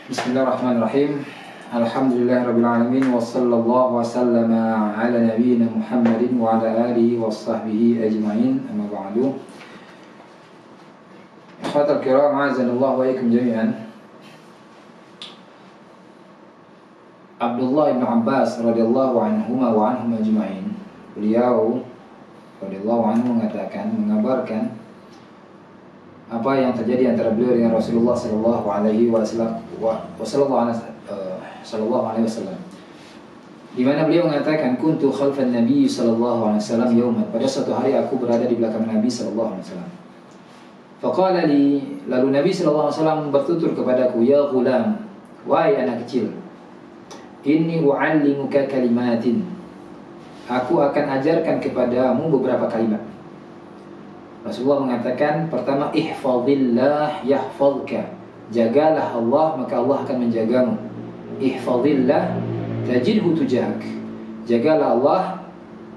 Bismillahirrahmanirrahim. Alhamdulillahirrabbilalamin. Wa sallallahu wa sallama ala nabiyyina Muhammadin wa ala alihi wa sahbihi ajma'in. Amma ba'du. Ikhwatal kiram, a'azanallahu wa iyyakum jami'an. Abdullah bin Abbas radhiyallahu anhuma wa anhum ajma'in. Beliau radhiyallahu anhu mengabarkan apa yang terjadi antara beliau dengan Rasulullah sallallahu alaihi wasallam, di mana beliau mengatakan kuntu khalfan Nabi sallallahu alaihi wasallam yauman, pada suatu hari aku berada di belakang Nabi sallallahu alaihi wasallam. Faqala li, lalu Nabi sallallahu alaihi wasallam bertutur kepadaku, ya ghulam, wahai anak kecil, inni u'allimuka kalimatin, aku akan ajarkan kepadamu beberapa kalimat. Rasulullah mengatakan, pertama, ihfazillah yahfazka, jagalah Allah maka Allah akan menjagamu. Ihfazillah tajidhu tujahak, jagalah Allah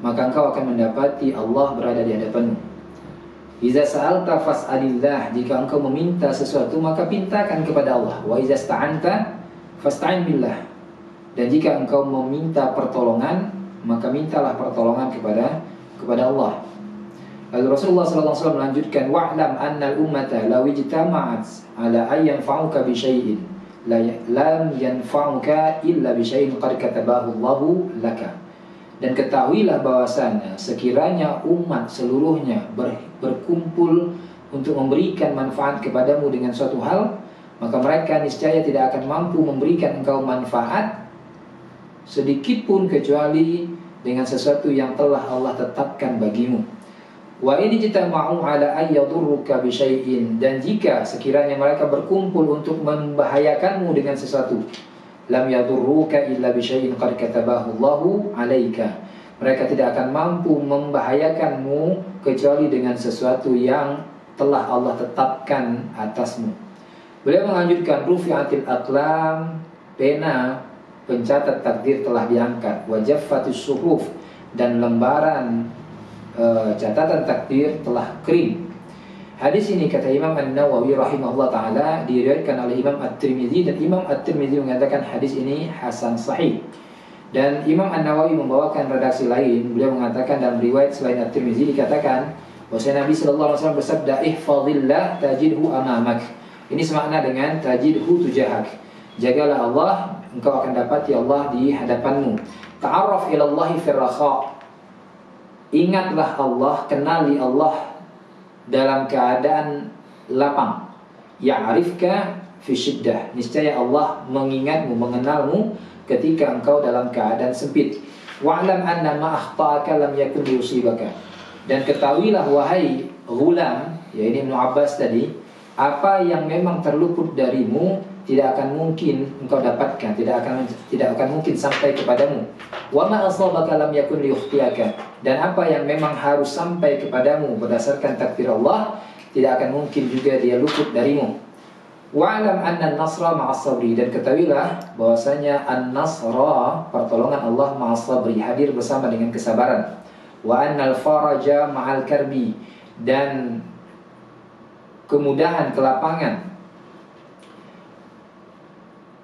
maka engkau akan mendapati Allah berada di hadapanmu. Iza sa'alta fas'alillah, jika engkau meminta sesuatu maka pintakan kepada Allah. Wa iza sta'anta fasta'in billah, dan jika engkau meminta pertolongan maka mintalah pertolongan kepada Allah. Lalu Rasulullah SAW melanjutkan, wa'lam annal ummata law ijtama'at ala an yanfa'uka bi syai'in lam yanfa'uka illa bi syai'in qad katabahu Allahu laka. Dan ketahuilah bahwasanya sekiranya umat seluruhnya berkumpul untuk memberikan manfaat kepadamu dengan suatu hal, maka mereka niscaya tidak akan mampu memberikan engkau manfaat sedikit pun kecuali dengan sesuatu yang telah Allah tetapkan bagimu. Wa in jitama'u ala ay yadurruka bi syai'in, dan jika sekiranya mereka berkumpul untuk membahayakanmu dengan sesuatu, lam yadurruka illa bi syai'in qad katabahu Allahu 'alaika, mereka tidak akan mampu membahayakanmu kecuali dengan sesuatu yang telah Allah tetapkan atasmu. Beliau melanjutkan, rufi'atil aqlam, pena pencatat takdir telah diangkat, wa jaffatus suhuf, dan lembaran catatan takdir telah kering. Hadis ini, kata Imam An-Nawawi rahimahullah ta'ala, diriwayatkan oleh Imam At-Tirmidzi, dan Imam At-Tirmidzi mengatakan hadis ini hasan sahih. Dan Imam An-Nawawi membawakan redaksi lain, beliau mengatakan dalam riwayat selain At-Tirmidzi dikatakan bahwa Nabi sallallahu alaihi wasallam bersabda, ihfazillah tajidhu amamak. Ini semakna dengan tajidhu tujahak, jagalah Allah engkau akan dapati Allah di hadapanmu. Ta'arraf ilallahi firrakha, ingatlah Allah, kenali Allah dalam keadaan lapang. Ya'rifka fi syiddah, niscaya Allah mengingatmu, mengenalmu ketika engkau dalam keadaan sempit. Wa'lam anna ma akhta'aka lam yakun yusibaka, dan ketahuilah wahai ghulam, ya ini Ibnu Abbas tadi, apa yang memang terluput darimu tidak akan mungkin engkau dapatkan, tidak akan mungkin sampai kepadamu. Wa ma asabaka lam yakun liyukhtiaka, dan apa yang memang harus sampai kepadamu berdasarkan takdir Allah tidak akan mungkin juga dia luput darimu. Wa'lam anna an-nasra ma'as sabri, dan ketahuilah bahwasanya an-nasra, pertolongan Allah, ma'as sabri, hadir bersama dengan kesabaran. Wa annal faraja ma'al karbi, dan kemudahan, kelapangan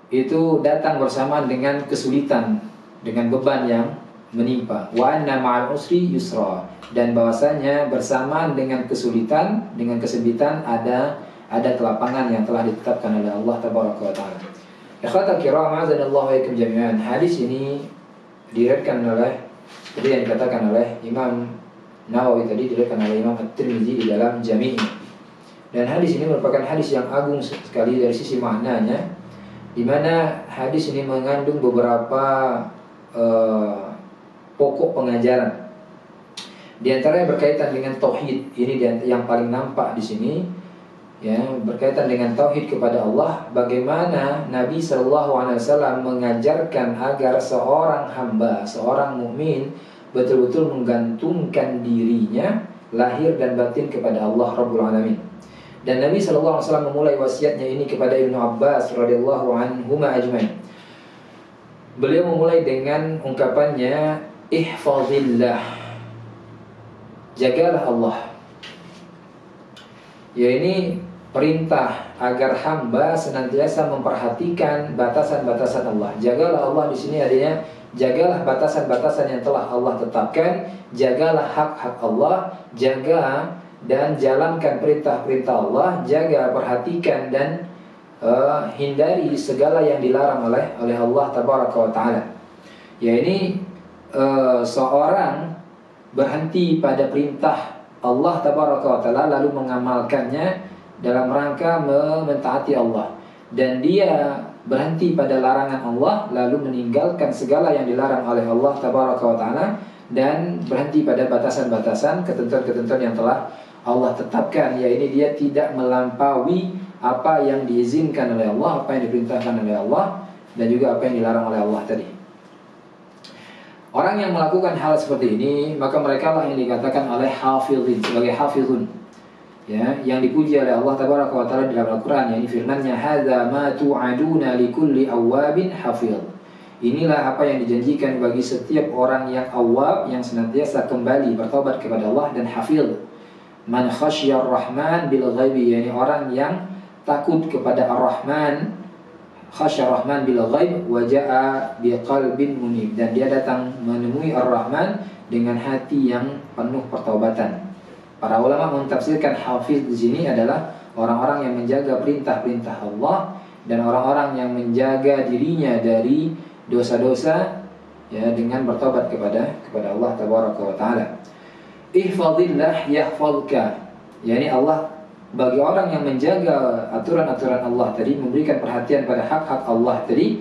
itu datang bersamaan dengan kesulitan, dengan beban yang menimpa. Wa anna ma'al usri yusra, dan bahwasanya bersamaan dengan kesulitan, dengan kesempitan ada kelapangan yang telah ditetapkan oleh Allah tabaraka wa taala. Ikhwatal kiram, azanallahu wa iyyakum jami'an. Hadis ini diriwayatkan oleh, seperti yang dikatakan oleh Imam Nawawi tadi, diriwayatkan oleh Imam At-Tirmidzi di dalam Jami'. Dan hadis ini merupakan hadis yang agung sekali dari sisi maknanya, di mana hadis ini mengandung beberapa pokok pengajaran. Di antaranya berkaitan dengan tauhid. Ini yang paling nampak di sini, ya, berkaitan dengan tauhid kepada Allah. Bagaimana Nabi SAW mengajarkan agar seorang hamba, seorang mukmin betul-betul menggantungkan dirinya lahir dan batin kepada Allah Rabbul Alamin. Dan Nabi SAW memulai wasiatnya ini kepada Ibnu Abbas radhiyallahu anhuma ajmain. Beliau memulai dengan ungkapannya, ihfazillah, jagalah Allah. Ya, ini perintah agar hamba senantiasa memperhatikan batasan-batasan Allah. Jagalah Allah di sini adanya, jagalah batasan-batasan yang telah Allah tetapkan, jagalah hak-hak Allah, jaga dan jalankan perintah-perintah Allah, jaga, perhatikan dan hindari segala yang dilarang oleh Allah tabaraka wa taala. Ya, ini seorang berhenti pada perintah Allah tabaraka wa taala lalu mengamalkannya dalam rangka mentaati Allah, dan dia berhenti pada larangan Allah lalu meninggalkan segala yang dilarang oleh Allah tabaraka wa taala, dan berhenti pada batasan-batasan, ketentuan-ketentuan yang telah Allah tetapkan. Ya, ini dia tidak melampaui apa yang diizinkan oleh Allah, apa yang diperintahkan oleh Allah, dan juga apa yang dilarang oleh Allah tadi. Orang yang melakukan hal seperti ini, maka mereka lah yang dikatakan oleh hafizin, sebagai hafizun, ya, yang dipuji oleh Allah tabaraka wa taala dalam Al-Qur'an, yakni firman-Nya, hadza ma tu'aduna likulli awwabin hafiz. Inilah apa yang dijanjikan bagi setiap orang yang awwab, yang senantiasa kembali bertobat kepada Allah, dan hafiz, man khasyar rahman bil ghaibi, yakni orang yang takut kepada Ar-Rahman, khasyar Rahman bil ghaib wa jaa bi qalbin munib, dan dia datang menemui Ar-Rahman dengan hati yang penuh pertobatan. Para ulama mentafsirkan hafiz di sini adalah orang-orang yang menjaga perintah-perintah Allah dan orang-orang yang menjaga dirinya dari dosa-dosa, ya, dengan bertobat kepada Allah tabaraka wa taala. Ihfazillah yahfazka, yakni Allah, bagi orang yang menjaga aturan-aturan Allah tadi, memberikan perhatian pada hak-hak Allah tadi,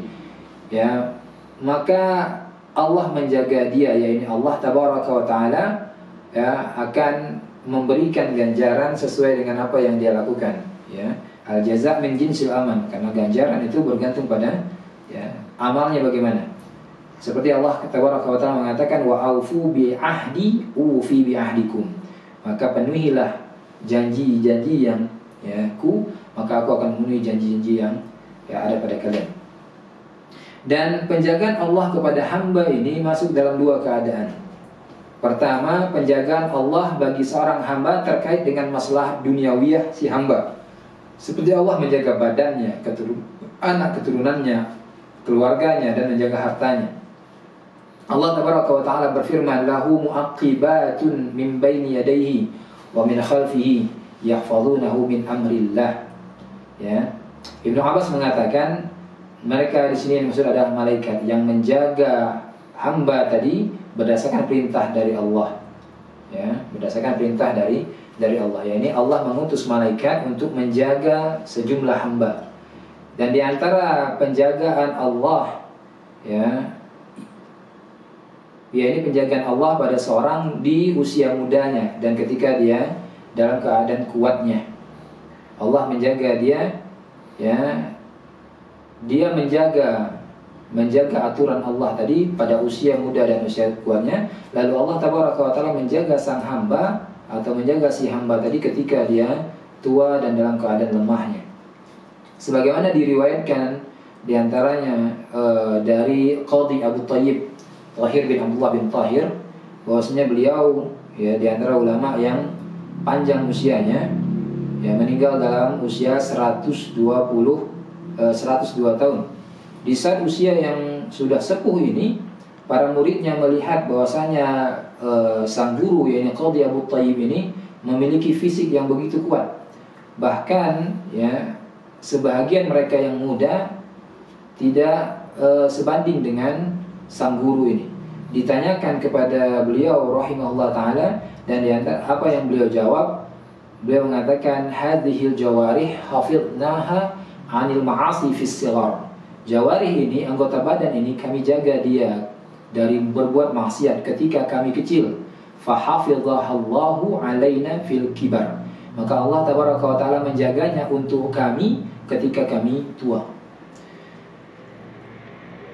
ya, maka Allah menjaga dia, yakni Allah tabaraka wa taala, ya, akan memberikan ganjaran sesuai dengan apa yang dia lakukan, ya. Al jaza' min jinsil amal, karena ganjaran itu bergantung pada, ya, amalnya bagaimana. Seperti Allah tabaraka wa taala mengatakan, wa aufu bi ahdi ufi bi ahdikum, maka penuhilah janji-janji yang, ya, maka aku akan memenuhi janji-janji yang, ya, ada pada kalian. Dan penjagaan Allah kepada hamba ini masuk dalam dua keadaan. Pertama, penjagaan Allah bagi seorang hamba terkait dengan masalah duniawiyah si hamba, seperti Allah menjaga badannya, anak keturunannya, keluarganya, dan menjaga hartanya. Allah tabaraka wa taala berfirman, lahu mu'aqibatun min baini yadayhi wa min khalfihi yahfazunahu min amrillah. Ya, Ibnu Abbas mengatakan mereka di sini yang maksud adalah malaikat yang menjaga hamba tadi berdasarkan perintah dari Allah, ya, berdasarkan perintah dari Allah. Ya, ini Allah mengutus malaikat untuk menjaga sejumlah hamba, dan di antara penjagaan Allah, ya, ini penjagaan Allah pada seorang di usia mudanya dan ketika dia dalam keadaan kuatnya. Allah menjaga dia, ya, dia menjaga aturan Allah tadi pada usia muda dan usia kuatnya. Lalu Allah tabaraka wa taala menjaga sang hamba atau menjaga si hamba tadi ketika dia tua dan dalam keadaan lemahnya. Sebagaimana diriwayatkan diantaranya dari Qadhi Abu Thayyib Tahir bin Abdullah bin Tahir, bahwasanya beliau, ya, di antara ulama yang panjang usianya, ya, meninggal dalam usia 102 tahun. Di saat usia yang sudah sepuh ini, para muridnya melihat bahwasanya sang guru, yakni Qadhi Abu Thayyib ini memiliki fisik yang begitu kuat. Bahkan, ya, sebahagian mereka yang muda tidak sebanding dengan sang guru ini. Ditanyakan kepada beliau rahimahullah ta'ala, dan di antara apa yang beliau jawab, beliau mengatakan, hadhil jawarih hafidnaha anil ma'asi fis sighar. Jawarih ini, anggota badan ini, kami jaga dia dari berbuat maksiat ketika kami kecil. Fahafidhahallahu alaina fil kibar, maka Allah tabaraka wa ta'ala menjaganya untuk kami ketika kami tua.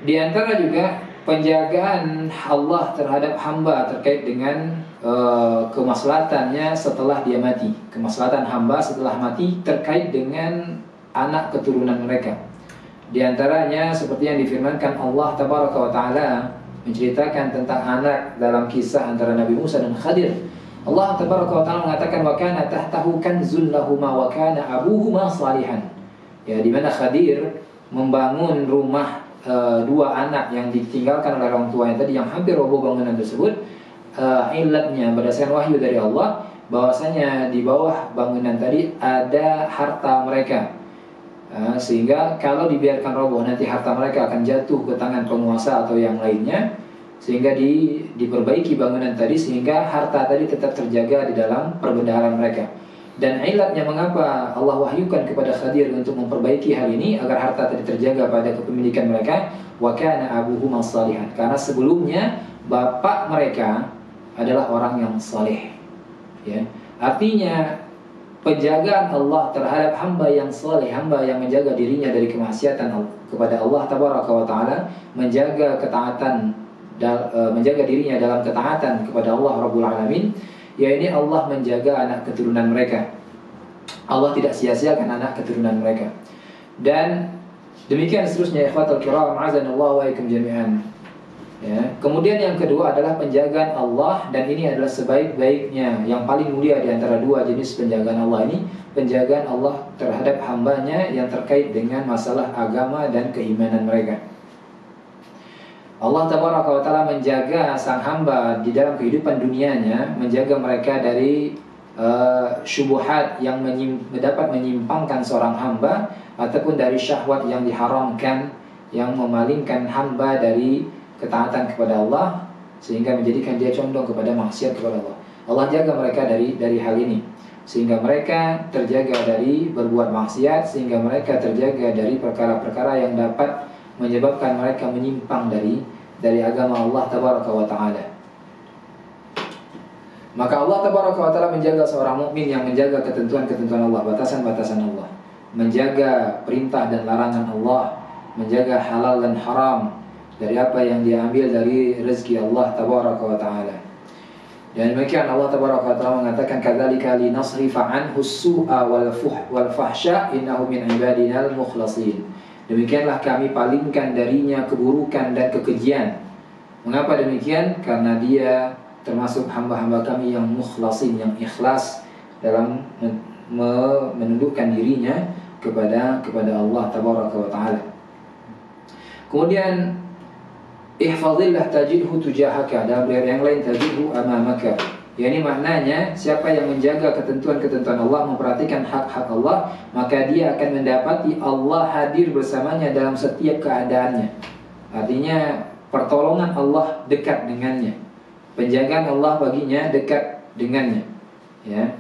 Di antara juga penjagaan Allah terhadap hamba terkait dengan kemaslahatannya setelah dia mati. Kemaslahatan hamba setelah mati terkait dengan anak keturunan mereka. Di antaranya seperti yang difirmankan Allah tabaraka wa taala menceritakan tentang anak dalam kisah antara Nabi Musa dan Khadir. Allah tabaraka wa taala mengatakan, wa kana tahtahu kanzun lahuma wa kana abuhuma salihan. Ya, di mana Khadir membangun rumah dua anak yang ditinggalkan oleh orang tuanya tadi yang hampir roboh bangunan tersebut. Ilatnya berdasarkan wahyu dari Allah bahwasanya di bawah bangunan tadi ada harta mereka. Sehingga kalau dibiarkan roboh nanti harta mereka akan jatuh ke tangan penguasa atau yang lainnya, sehingga diperbaiki bangunan tadi sehingga harta tadi tetap terjaga di dalam perbendaharaan mereka. Dan ilatnya mengapa Allah wahyukan kepada Khadir untuk memperbaiki hal ini agar harta tadi terjaga pada kepemilikan mereka, wa kana abuhuma shalihan, karena sebelumnya bapak mereka adalah orang yang saleh. Ya, artinya penjagaan Allah terhadap hamba yang saleh, hamba yang menjaga dirinya dari kemaksiatan kepada Allah tabaraka wa taala, menjaga ketaatan menjaga dirinya dalam ketaatan kepada Allah Rabbul Alamin, ya ini Allah menjaga anak keturunan mereka. Allah tidak sia-siakan anak keturunan mereka. Dan demikian seterusnya ikhwatul kiram, azanallahu wa iyyakum jami'an. Ya, kemudian yang kedua adalah penjagaan Allah, dan ini adalah sebaik-baiknya, yang paling mulia di antara dua jenis penjagaan Allah ini, penjagaan Allah terhadap hambanya yang terkait dengan masalah agama dan keimanan mereka. Allah tabaraka wa ta'ala menjaga sang hamba di dalam kehidupan dunianya, menjaga mereka dari syubhat yang dapat menyimpangkan seorang hamba, ataupun dari syahwat yang diharamkan yang memalingkan hamba dari ketaatan kepada Allah sehingga menjadikan dia condong kepada maksiat kepada Allah. Allah jaga mereka dari hal ini sehingga mereka terjaga dari berbuat maksiat, sehingga mereka terjaga dari perkara-perkara yang dapat menyebabkan mereka menyimpang dari agama Allah tabaraka wa taala. Maka Allah tabaraka wa taala menjaga seorang mukmin yang menjaga ketentuan-ketentuan Allah, batasan-batasan Allah, menjaga perintah dan larangan Allah, menjaga halal dan haram dari apa yang dia ambil dari rezeki Allah tabaraka wa taala. Dan demikian Allah tabaraka wa taala mengatakan, kadzalika linasrifa anhu as-su'a wal fahsya innahu min ibadinal mukhlasin. Demikianlah kami palingkan darinya keburukan dan kekejian. Mengapa demikian? Karena dia termasuk hamba-hamba kami yang mukhlasin, yang ikhlas dalam menundukkan dirinya kepada Allah tabaraka wa taala. Kemudian ihfazillah tajidhu tujahaka, dalam riwayat yang lain tajidhu amamaka. Yani maknanya siapa yang menjaga ketentuan-ketentuan Allah, memperhatikan hak-hak Allah, maka dia akan mendapati Allah hadir bersamanya dalam setiap keadaannya. Artinya pertolongan Allah dekat dengannya, penjagaan Allah baginya dekat dengannya. Ya.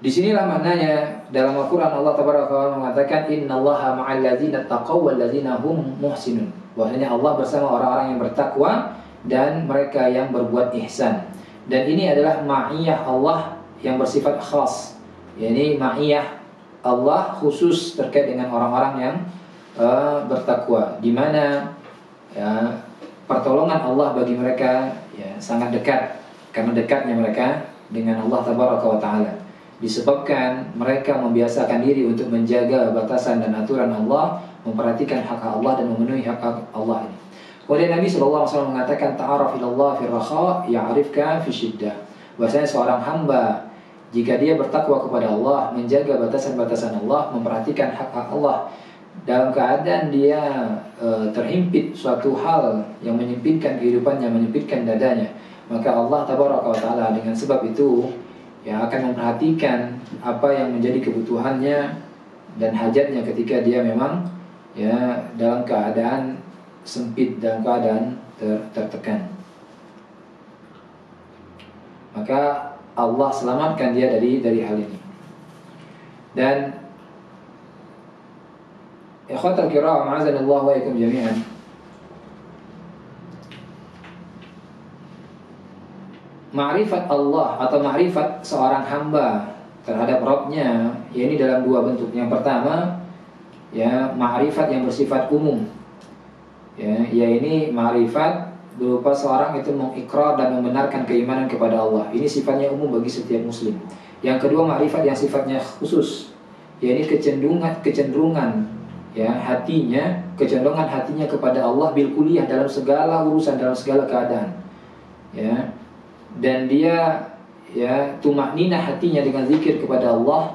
Disinilah maknanya dalam Al-Quran Allah tabaraka wa ta'ala mengatakan innallaha ma'al ladzina taqaw wal ladzina hum muhsinun. Bahwasanya Allah bersama orang-orang yang bertakwa dan mereka yang berbuat ihsan. Dan ini adalah ma'iyah Allah yang bersifat khas. Yani ma'iyah Allah khusus terkait dengan orang-orang yang bertakwa, di mana ya, pertolongan Allah bagi mereka ya sangat dekat, karena dekatnya mereka dengan Allah tabaraka wa ta'ala. Disebabkan mereka membiasakan diri untuk menjaga batasan dan aturan Allah, memperhatikan hak Allah dan memenuhi hak Allah ini. Kemudian Nabi SAW mengatakan, ta'araf ilallah fi rakha ya'rifka fi syiddah. Bahwasanya seorang hamba jika dia bertakwa kepada Allah, menjaga batasan-batasan Allah, memperhatikan hak-hak Allah, dalam keadaan dia terhimpit suatu hal yang menyempitkan kehidupannya, menyempitkan dadanya, maka Allah tabaraka wa ta'ala dengan sebab itu ya akan memperhatikan apa yang menjadi kebutuhannya dan hajatnya ketika dia memang ya dalam keadaan sempit, dalam keadaan tertekan. Maka Allah selamatkan dia dari hal ini. Dan ikhwatal kiram, azanallahu wa iyyakum jami'an, ma'rifat Allah atau ma'rifat seorang hamba terhadap Rabbnya, ya ini dalam dua bentuk. Yang pertama ya ma'rifat yang bersifat umum, ya ini ma'rifat berupa seorang itu mengikrar dan membenarkan keimanan kepada Allah. Ini sifatnya umum bagi setiap muslim. Yang kedua ma'rifat yang sifatnya khusus, ya ini kecenderungan ya hatinya, kecenderungan hatinya kepada Allah bil kulliyah dalam segala urusan, dalam segala keadaan. Ya. Dan dia ya tumakninah hatinya dengan zikir kepada Allah,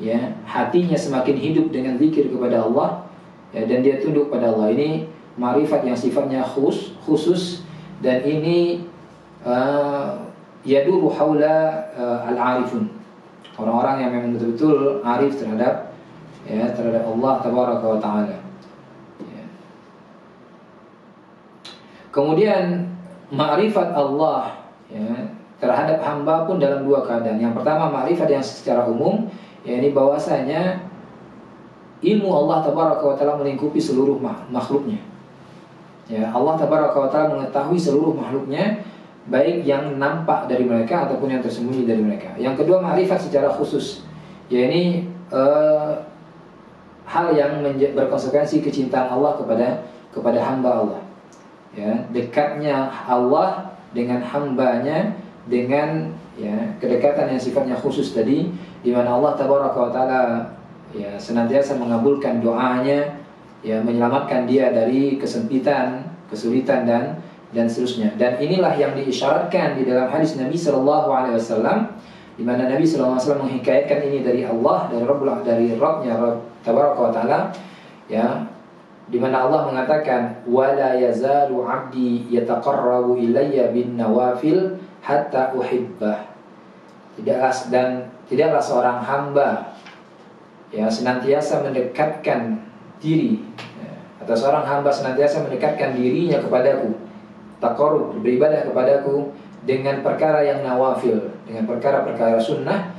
ya, hatinya semakin hidup dengan zikir kepada Allah, ya, dan dia tunduk pada Allah. Ini ma'rifat yang sifatnya khusus, dan ini yaduru haula al-arifun, orang-orang yang memang betul-betul arif terhadap Allah tabaraka wa ta'ala. Ya. Kemudian ma'rifat Allah, ya, terhadap hamba pun dalam dua keadaan. Yang pertama ma'rifat yang secara umum, yakni bahwasanya ilmu Allah tabaraka wa ta'ala melingkupi seluruh makhluknya. Ya, Allah tabaraka wa ta'ala mengetahui seluruh makhluknya, baik yang nampak dari mereka ataupun yang tersembunyi dari mereka. Yang kedua ma'rifat secara khusus, yakni hal yang berkonsekuensi kecintaan Allah kepada hamba Allah. Ya, dekatnya Allah dengan hambanya dengan, ya, kedekatan yang sifatnya khusus tadi, di mana Allah tabaraka wa ta'ala, ya, senantiasa mengabulkan doanya, ya, menyelamatkan dia dari kesempitan, kesulitan dan seterusnya. Dan inilah yang diisyaratkan di dalam hadis Nabi sallallahu alaihi wasallam, di mana Nabi sallallahu alaihi wasallam menghikayatkan ini dari Allah, dari Rabbnya, Rabb tabaraka wa ta'ala, ya, di mana Allah mengatakan wala yazalu 'abdi yataqarrabu ilayya bin nawafil hatta uhibbah. Tidaklah seorang hamba, ya, senantiasa mendekatkan diri, ya, atau seorang hamba senantiasa mendekatkan dirinya kepadaku, taqarrub, beribadah kepadaku dengan perkara yang nawafil, dengan perkara-perkara sunnah,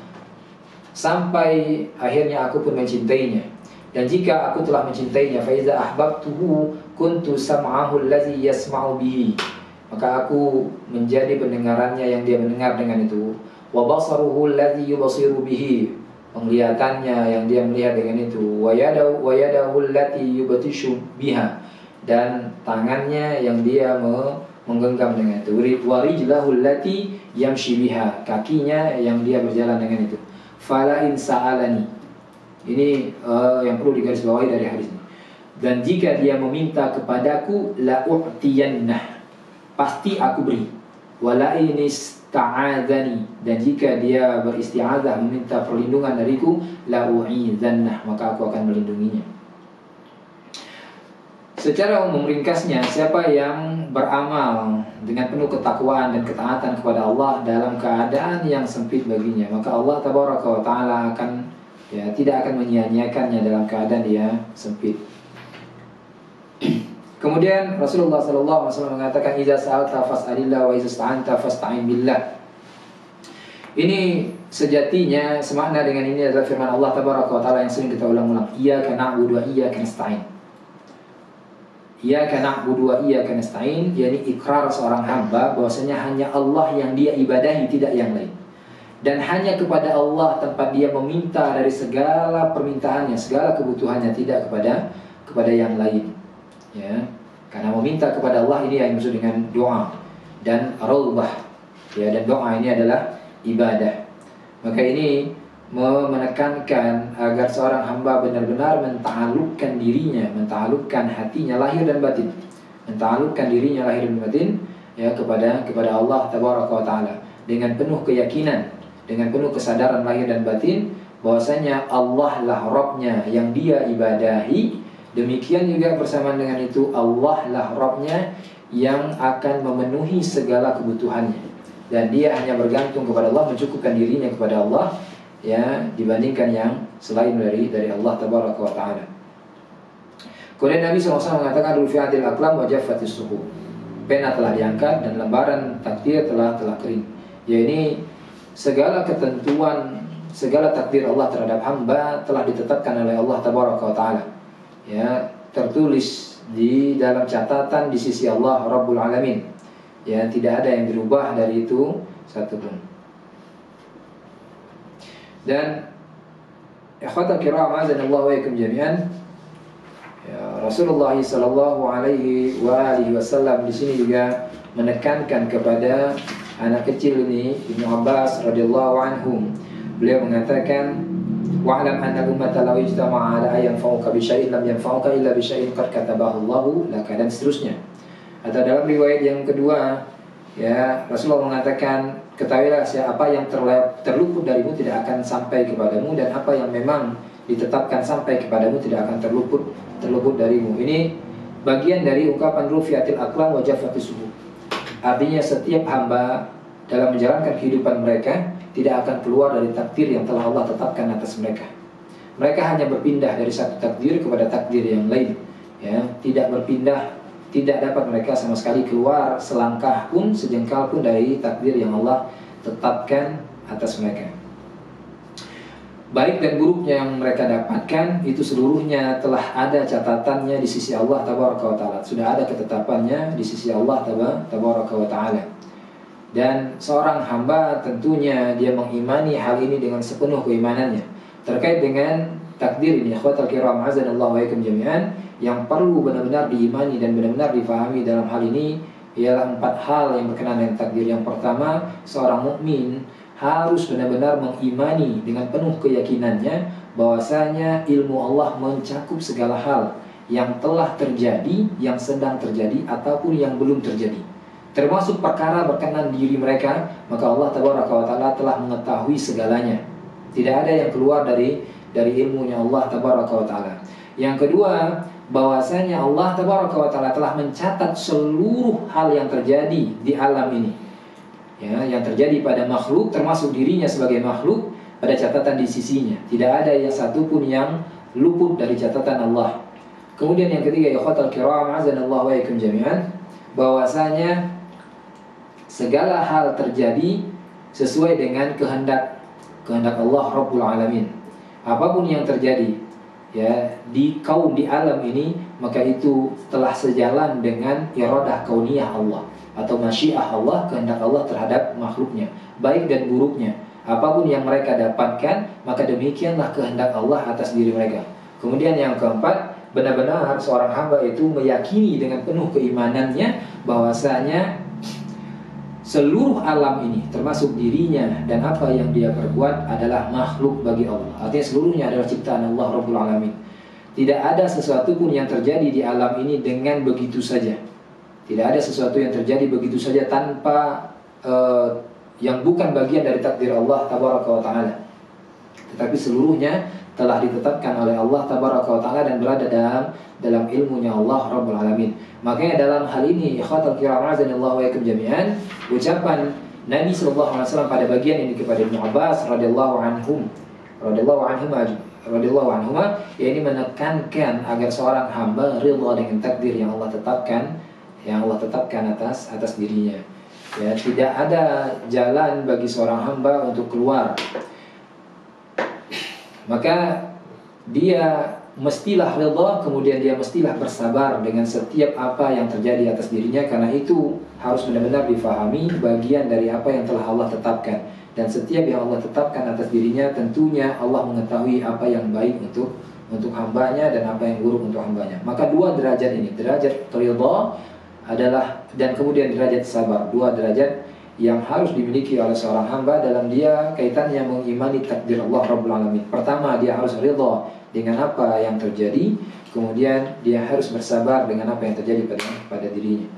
sampai akhirnya aku pun mencintainya. Dan jika aku telah mencintainya, fa iza ahbabtuhu kuntu sam'ahu allazi yasma'u bihi, maka aku menjadi pendengarannya yang dia mendengar dengan itu, wa basaruhu allazi yubasiru bihi, penglihatannya yang dia melihat dengan itu, wa yadahu allati yubatishu biha, dan tangannya yang dia menggenggam dengan itu, wa rijlahu allati yamshi biha, kakinya yang dia berjalan dengan itu. Fala in sa'alani, ini yang perlu digarisbawahi dari hadis ini. Dan jika dia meminta kepadaku, la u'tiyannah, pasti aku beri. Wala in ista'adzani, dan jika dia beristi'adzah, meminta perlindungan dariku, la u'idzannah, maka aku akan melindunginya. Secara umum ringkasnya, siapa yang beramal dengan penuh ketakwaan dan ketaatan kepada Allah dalam keadaan yang sempit baginya, maka Allah tabaraka wa ta'ala akan, ya, tidak akan menyia-nyiakannya dalam keadaan dia sempit. Kemudian Rasulullah SAW mengatakan, "Idza sa'alta fas'alillah wa idza ista'anta fasta'in billah." Ini sejatinya semakna dengan ini adalah firman Allah tabaraka wa ta'ala yang sering kita ulang-ulang, "Iyyaka na'budu wa iyyaka nasta'in." Iyyaka na'budu wa iyyaka nasta'in, yakni ikrar seorang hamba bahwasanya hanya Allah yang dia ibadahi, tidak yang lain. Dan hanya kepada Allah tempat dia meminta dari segala permintaannya, segala kebutuhannya, tidak kepada yang lain. Ya, karena meminta kepada Allah ini yang dimaksud dengan doa dan raubah. Ya, dan doa ini adalah ibadah. Maka ini menekankan agar seorang hamba benar-benar menta'alukkan dirinya, menta'alukkan hatinya lahir dan batin, menta'alukkan dirinya lahir dan batin, ya, kepada Allah tabaraka wa ta'ala, dengan penuh keyakinan, dengan penuh kesadaran lahir dan batin bahwasanya Allah lah Rabbnya yang dia ibadahi. Demikian juga bersamaan dengan itu Allah lah Rabbnya yang akan memenuhi segala kebutuhannya, dan dia hanya bergantung kepada Allah, mencukupkan dirinya kepada Allah, ya, dibandingkan yang selain dari Allah tabaraka wa ta'ala. Kemudian Nabi SAW mengatakan, rufi'atil aqlam wa jaffatis suhuf, pena telah diangkat dan lembaran takdir telah kering. Ya, ini segala ketentuan, segala takdir Allah terhadap hamba telah ditetapkan oleh Allah tabaraka wa ta'ala, ya, tertulis di dalam catatan di sisi Allah Rabbul Alamin. Ya, tidak ada yang dirubah dari itu satupun. Dan ikhwatal kiram, azanallahu wa iyyakum jami'an, ya, Rasulullah sallallahu alaihi wasallam di sini juga menekankan kepada anak kecil ini, Ibnu Abbas radhiyallahu anhum. Beliau mengatakan, wa'lam anna ummata law ijtama'a ala an yanfa'uka bi syai'in lam yanfa'uka illa bi syai'in qad katabahu Allahu laka, dan seterusnya. Atau dalam riwayat yang kedua, Ya, Rasulullah mengatakan, ketahuilah siapa yang terluput darimu tidak akan sampai kepadamu, dan apa yang memang ditetapkan sampai kepadamu tidak akan terluput darimu. Ini bagian dari ungkapan rufiatil aqlam wa jaffatis suhuf. Artinya setiap hamba dalam menjalankan kehidupan mereka tidak akan keluar dari takdir yang telah Allah tetapkan atas mereka. Mereka hanya berpindah dari satu takdir kepada takdir yang lain. Ya, tidak berpindah, tidak dapat mereka sama sekali keluar selangkah pun, sejengkal pun dari takdir yang Allah tetapkan atas mereka. Baik dan buruknya yang mereka dapatkan itu seluruhnya telah ada catatannya di sisi Allah Tabaraka wa Ta'ala. Sudah ada ketetapannya di sisi Allah Tabaraka wa Ta'ala. Dan seorang hamba tentunya dia mengimani hal ini dengan sepenuh keimanannya. Terkait dengan takdir ini, ikhwatal kiram, azanallahu wa iyyakum jami'an, yang perlu benar-benar diimani dan benar-benar difahami dalam hal ini ialah 4 hal yang berkenaan dengan takdir. Yang pertama, seorang mukmin harus benar-benar mengimani dengan penuh keyakinannya bahwasanya ilmu Allah mencakup segala hal yang telah terjadi, yang sedang terjadi, ataupun yang belum terjadi, termasuk perkara berkenan diri mereka. Maka Allah Tabaraka wa Ta'ala telah mengetahui segalanya. Tidak ada yang keluar dari ilmunya Allah Tabaraka wa Ta'ala. Yang kedua, bahwasanya Allah Tabaraka wa Ta'ala telah mencatat seluruh hal yang terjadi di alam ini, ya, yang terjadi pada makhluk, termasuk dirinya sebagai makhluk, pada catatan di sisinya. Tidak ada yang satupun yang luput dari catatan Allah. Kemudian yang ketiga, ikhwatal kiram, azanallahu wa iyyakum jami'an, bahwasanya segala hal terjadi sesuai dengan kehendak Allah Rabbul Alamin. Apapun yang terjadi, ya, di kaum, di alam ini, maka itu telah sejalan dengan iradah kauniyah Allah atau masyiah Allah, kehendak Allah terhadap makhluknya, baik dan buruknya. Apapun yang mereka dapatkan, maka demikianlah kehendak Allah atas diri mereka. Kemudian yang keempat, benar-benar seorang hamba itu meyakini dengan penuh keimanannya bahwasanya seluruh alam ini, termasuk dirinya dan apa yang dia perbuat, adalah makhluk bagi Allah. Artinya seluruhnya adalah ciptaan Allah Rabbul Alamin. Tidak ada sesuatu pun yang terjadi di alam ini dengan begitu saja. Tidak ada sesuatu yang terjadi begitu saja tanpa yang bukan bagian dari takdir Allah Tabaraka wa Ta'ala. Tetapi seluruhnya telah ditetapkan oleh Allah Tabaraka wa Ta'ala dan berada dalam ilmunya Allah Rabbul Alamin. Makanya dalam hal ini, ikhwatal kiram, azanillahu wa iyyakum jami'an, ucapan Nabi sallallahu alaihi wasallam pada bagian ini kepada Ibnu Abbas radhiyallahu anhuma, ya, ini menekankan agar seorang hamba ridha dengan takdir yang Allah tetapkan atas dirinya. Ya, tidak ada jalan bagi seorang hamba untuk keluar. Maka dia mestilah ridha, kemudian dia mestilah bersabar dengan setiap apa yang terjadi atas dirinya, karena itu harus benar-benar difahami bagian dari apa yang telah Allah tetapkan. Dan setiap yang Allah tetapkan atas dirinya, tentunya Allah mengetahui apa yang baik untuk hambanya dan apa yang buruk untuk hambanya. Maka 2 derajat ini, derajat ridha adalah, dan kemudian derajat sabar, 2 derajat yang harus dimiliki oleh seorang hamba dalam dia kaitannya mengimani takdir Allah Rabbul Alamin. Pertama, dia harus ridha dengan apa yang terjadi, kemudian dia harus bersabar dengan apa yang terjadi pada dirinya.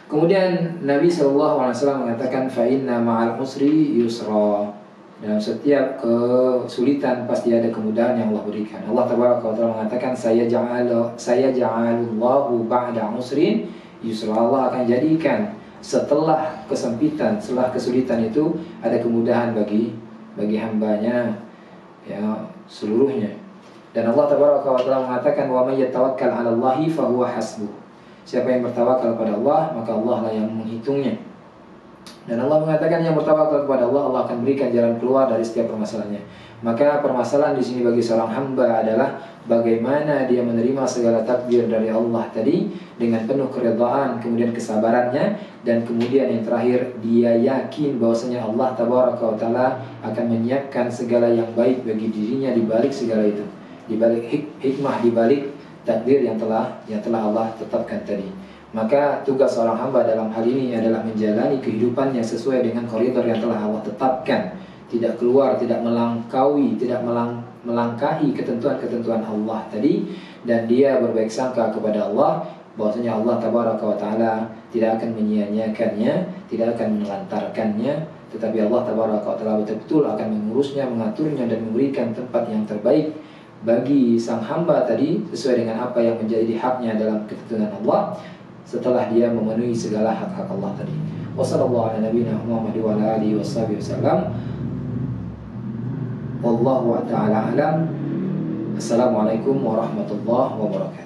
Kemudian Nabi SAW mengatakan, fa inna ma'al usri yusra. Dalam setiap kesulitan pasti ada kemudahan yang Allah berikan. Allah Tabaraka wa Ta'ala mengatakan, saya ja'alullahu ba'da usrin yusra. Allah akan jadikan setelah kesempitan, setelah kesulitan itu ada kemudahan bagi hambanya, ya, seluruhnya. Dan Allah Tabaraka wa Ta'ala mengatakan, wa may yatawakkal 'ala Allahi fa huwa hasbuh. Siapa yang bertawakal kepada Allah, maka Allah lah yang menghitungnya. Dan Allah mengatakan, yang bertawakal kepada Allah, Allah akan berikan jalan keluar dari setiap permasalahannya. Maka permasalahan di sini bagi seorang hamba adalah bagaimana dia menerima segala takdir dari Allah tadi dengan penuh keridhaan, kemudian kesabarannya, dan kemudian yang terakhir dia yakin bahwasanya Allah Tabaraka wa Ta'ala akan menyiapkan segala yang baik bagi dirinya di balik segala itu, di balik hikmah, di balik takdir yang telah Allah tetapkan tadi. Maka tugas seorang hamba dalam hal ini adalah menjalani kehidupannya sesuai dengan koridor yang telah Allah tetapkan, tidak keluar, tidak melangkahi ketentuan-ketentuan Allah tadi, dan dia berbaik sangka kepada Allah, bahwasanya Allah tabaraka wa taala tidak akan menyia-nyiakannya, tidak akan menelantarkannya, tetapi Allah tabaraka wa taala betul-betul akan mengurusnya, mengaturnya dan memberikan tempat yang terbaik bagi sang hamba tadi sesuai dengan apa yang menjadi haknya dalam ketentuan Allah setelah dia memenuhi segala hak-hak Allah tadi. Wassallallahu ala nabiyina Muhammad wa ala alihi wasallam. Wallahu ta'ala alam. Assalamualaikum warahmatullahi wabarakatuh.